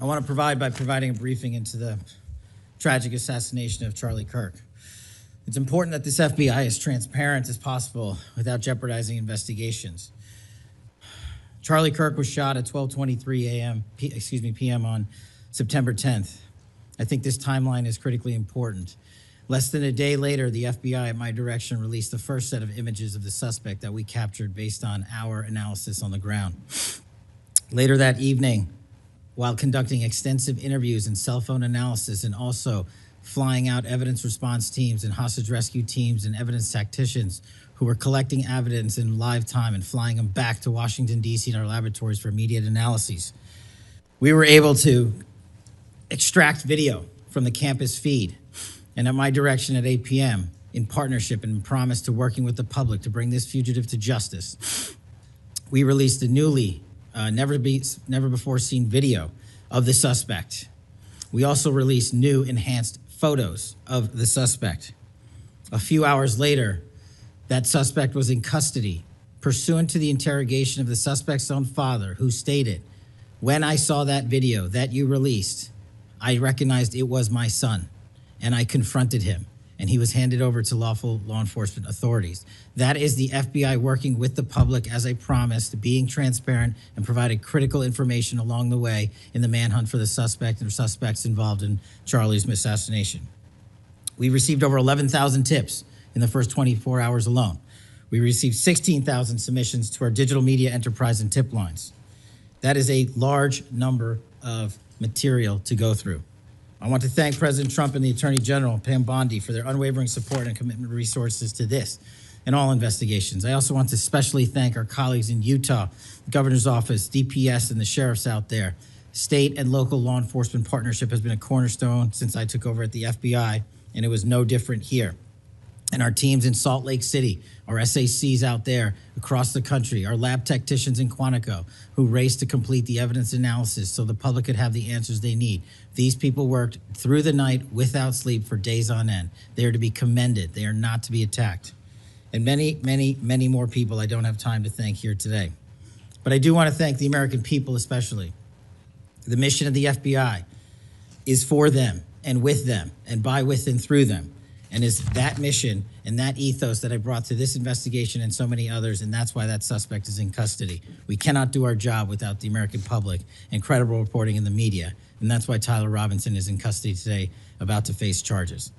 I want to providing a briefing into the tragic assassination of Charlie Kirk. It's important that this FBI is transparent as possible without jeopardizing investigations. Charlie Kirk was shot at 12:23 p.m. on September 10th. I think this timeline is critically important. Less than a day later, the FBI, at my direction, released the first set of images of the suspect that we captured based on our analysis on the ground. Later that evening, while conducting extensive interviews and cell phone analysis, and also flying out evidence response teams and hostage rescue teams and evidence tacticians who were collecting evidence in live time and flying them back to Washington, D.C. in our laboratories for immediate analyses, we were able to extract video from the campus feed. And at my direction at 8 p.m., in partnership and promise to working with the public to bring this fugitive to justice, we released a newly, never before seen video of the suspect. We also released new enhanced photos of the suspect. A few hours later, that suspect was in custody, pursuant to the interrogation of the suspect's own father, who stated, "When I saw that video that you released, I recognized it was my son, and I confronted him, and he was handed over to lawful law enforcement authorities." That is the FBI working with the public, as I promised, being transparent and providing critical information along the way in the manhunt for the suspect and suspects involved in Charlie's assassination. We received over 11,000 tips in the first 24 hours alone. We received 16,000 submissions to our digital media enterprise and tip lines. That is a large number of material to go through. I want to thank President Trump and the Attorney General, Pam Bondi, for their unwavering support and commitment of resources to this and all investigations. I also want to especially thank our colleagues in Utah, the Governor's Office, DPS, and the sheriffs out there. State and local law enforcement partnership has been a cornerstone since I took over at the FBI, and it was no different here. And our teams in Salt Lake City, our SACs out there across the country, our lab technicians in Quantico who raced to complete the evidence analysis so the public could have the answers they need. These people worked through the night without sleep for days on end. They are to be commended. They are not to be attacked. And many, many, many more people I don't have time to thank here today. But I do want to thank the American people especially. The mission of the FBI is for them and with them and by, with, and through them. And is that mission and that ethos that I brought to this investigation and so many others, and that's why that suspect is in custody. We cannot do our job without the American public and credible reporting in the media, and that's why Tyler Robinson is in custody today, about to face charges.